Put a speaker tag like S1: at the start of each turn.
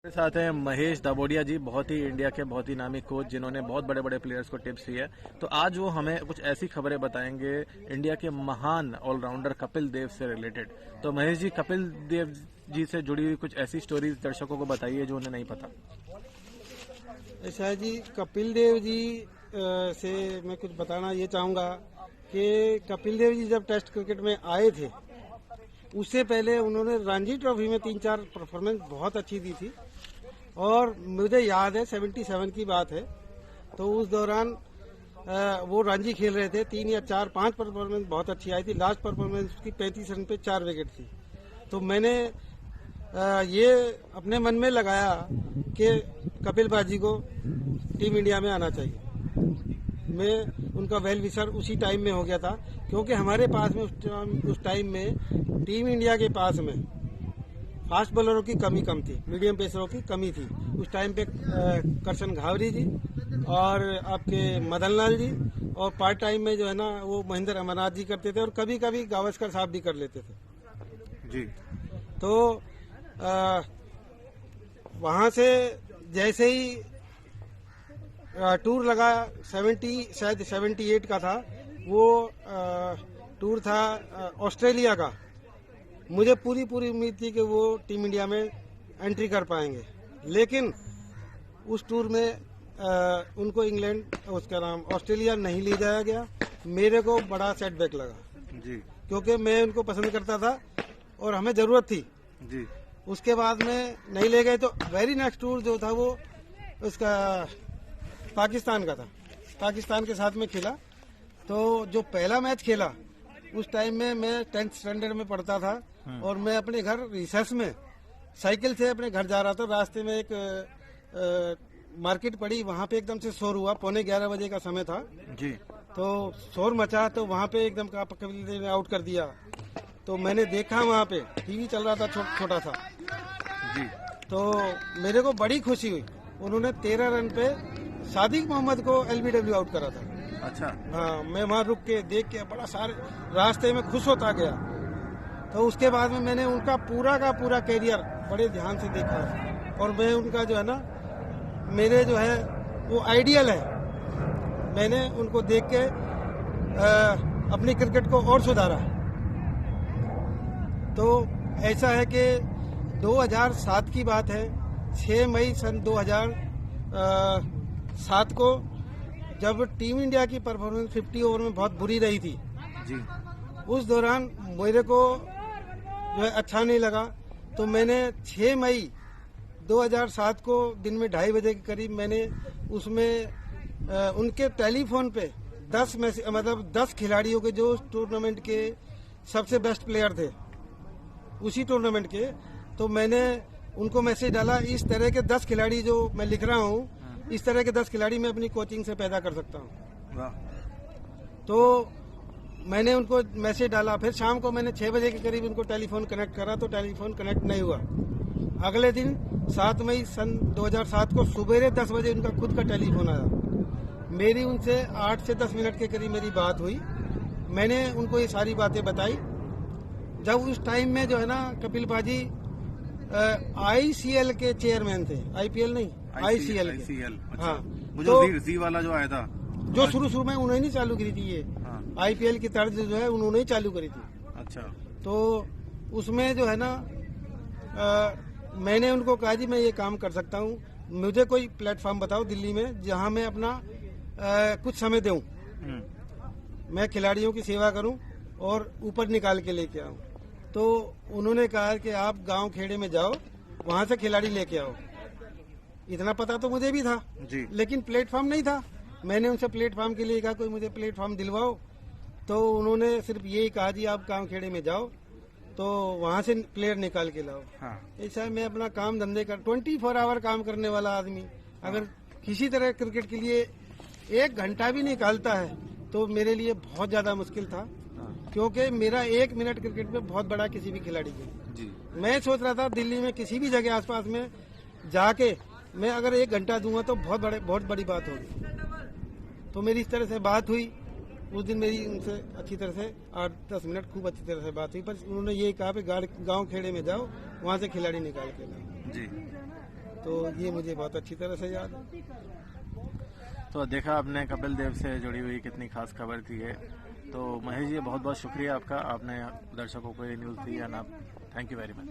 S1: मेरे साथ हैं महेश दाबोडिया जी, बहुत ही इंडिया के बहुत ही नामी कोच जिन्होंने बहुत बड़े बड़े प्लेयर्स को टिप्स दी है। तो आज वो हमें कुछ ऐसी खबरें बताएंगे इंडिया के महान ऑलराउंडर कपिल देव से रिलेटेड। तो महेश जी, कपिल देव जी से जुड़ी हुई कुछ ऐसी स्टोरीज दर्शकों को बताइए जो उन्हें नहीं पता।
S2: ऐसा है जी, कपिल देव जी से मैं कुछ बताना ये चाहूँगा कि कपिल देव जी जब टेस्ट क्रिकेट में आए थे उससे पहले उन्होंने रणजी ट्रॉफी में 3-4 परफॉर्मेंस बहुत अच्छी दी थी। और मुझे याद है 77 की बात है, तो उस दौरान वो रणजी खेल रहे थे। 3 या 4-5 परफॉर्मेंस बहुत अच्छी आई थी। लास्ट परफॉर्मेंस की 35 रन पे 4 विकेट थी। तो मैंने ये अपने मन में लगाया कि कपिल बाजी को टीम इंडिया में आना चाहिए। मैं उनका वेल विशर उसी टाइम में हो गया था, क्योंकि हमारे पास में उस टाइम में टीम इंडिया के पास में फास्ट बॉलरों की कमी कम थी, मीडियम पेसरों की कमी थी। उस टाइम पे करशन घावरी जी और आपके मदन लाल जी, और पार्ट टाइम में जो है ना वो महेंद्र अमरनाथ जी करते थे, और कभी कभी गावस्कर साहब भी कर लेते थे
S1: जी।
S2: तो वहां से जैसे ही टूर लगा, 78 का था वो टूर था ऑस्ट्रेलिया का। मुझे पूरी उम्मीद थी कि वो टीम इंडिया में एंट्री कर पाएंगे, लेकिन उस टूर में उनको इंग्लैंड, उसका नाम ऑस्ट्रेलिया नहीं ले जाया गया। मेरे को बड़ा सेटबैक लगा
S1: जी,
S2: क्योंकि मैं उनको पसंद करता था और हमें जरूरत थी
S1: जी।
S2: उसके बाद में नहीं ले गए। तो वेरी नेक्स्ट टूर जो था वो उसका पाकिस्तान का था। पाकिस्तान के साथ में खेला। तो जो पहला मैच खेला उस टाइम में मैं 10th स्टैंडर्ड में पढ़ता था, और मैं अपने घर रिसेस में साइकिल से अपने घर जा रहा था। रास्ते में एक मार्केट पड़ी, वहां पे एकदम से शोर हुआ। 11:15 बजे का समय था
S1: जी।
S2: तो शोर मचा, तो वहां पे एकदम कपिल देव ने आउट कर दिया। तो मैंने देखा, वहां पे टीवी चल रहा था छोटा सा
S1: जी।
S2: तो मेरे को बड़ी खुशी हुई। उन्होंने 13 रन पे सादिक मोहम्मद को LBW आउट करा था।
S1: अच्छा।
S2: हाँ, मैं वहां रुक के देख के बड़ा सारे रास्ते में खुश होता गया। तो उसके बाद में मैंने उनका पूरा का पूरा कैरियर बड़े ध्यान से देखा, और मैं उनका जो है ना, मेरे जो है वो आइडियल है। मैंने उनको देख के अपनी क्रिकेट को और सुधारा। तो ऐसा है कि 2007 की बात है, 6 मई सन 2007 को, जब टीम इंडिया की परफॉर्मेंस 50 ओवर में बहुत बुरी रही थी
S1: जी।
S2: उस दौरान मेरे को जो है अच्छा नहीं लगा। तो मैंने 6 मई 2007 को दिन में 2:30 बजे के करीब मैंने उसमें उनके टेलीफोन पे 10 खिलाड़ियों के जो टूर्नामेंट के सबसे बेस्ट प्लेयर थे उसी टूर्नामेंट के, तो मैंने उनको मैसेज डाला, इस तरह के 10 खिलाड़ी जो मैं लिख रहा हूँ, इस तरह के 10 खिलाड़ी मैं अपनी कोचिंग से पैदा कर सकता हूँ। तो मैंने उनको मैसेज डाला। फिर शाम को मैंने 6 बजे के करीब उनको टेलीफोन कनेक्ट करा, तो टेलीफोन कनेक्ट नहीं हुआ। अगले दिन 7 मई सन 2007 को सुबेरे 10 बजे उनका खुद का टेलीफोन आया। मेरी उनसे 8 से 10 मिनट के करीब मेरी बात हुई। मैंने उनको ये सारी बातें बताई। जब उस टाइम में जो है ना कपिल बाजी ICL के चेयरमैन थे, IPL नहीं, ICL के।
S1: अच्छा।
S2: हाँ,
S1: वो
S2: तो
S1: जो जी वाला जो आया था,
S2: जो शुरू में उन्होंने नहीं चालू करी थी ये।
S1: हाँ।
S2: IPL की तर्ज जो है उन्होंने ही चालू करी थी।
S1: अच्छा।
S2: तो उसमें जो है ना मैंने उनको कहा, जी मैं ये काम कर सकता हूँ, मुझे कोई प्लेटफॉर्म बताओ दिल्ली में जहाँ मैं अपना कुछ समय दूं, मैं खिलाड़ियों की सेवा करूं और ऊपर निकाल के लेके आऊं। तो उन्होंने कहा कि आप गांव खेड़े में जाओ, वहां से खिलाड़ी लेके आओ। इतना पता तो मुझे भी था
S1: जी।
S2: लेकिन प्लेटफॉर्म नहीं था। मैंने उनसे प्लेटफॉर्म के लिए कहा, कोई मुझे प्लेटफॉर्म दिलवाओ। तो उन्होंने सिर्फ यही कहा, जी आप गांव खेड़े में जाओ तो वहां से प्लेयर निकाल के लाओ।
S1: हाँ।
S2: ऐसा है, मैं अपना काम धंधे कर 24 आवर काम करने वाला आदमी अगर किसी तरह क्रिकेट के लिए 1 घंटा भी निकालता है तो मेरे लिए बहुत ज्यादा मुश्किल था, क्योंकि मेरा 1 मिनट क्रिकेट में बहुत बड़ा किसी भी खिलाड़ी के
S1: जी।
S2: मैं सोच रहा था दिल्ली में किसी भी जगह आसपास में जाके मैं अगर 1 घंटा दूंगा तो बहुत बड़ी बात होगी। तो मेरी इस तरह से बात हुई। उस दिन मेरी उनसे अच्छी तरह से 8-10 मिनट खूब अच्छी तरह से बात हुई, पर उन्होंने ये कहा कि गांव खेड़े में जाओ, वहां से खिलाड़ी निकाल के लाओ।
S1: जी।
S2: तो ये मुझे बहुत अच्छी तरह से याद है।
S1: तो देखा आपने कपिल देव से जुड़ी हुई कितनी खास खबर थी है। तो महेश जी बहुत बहुत शुक्रिया आपका, आपने दर्शकों को ये न्यूज़ दी एंड आप थैंक यू वेरी मच।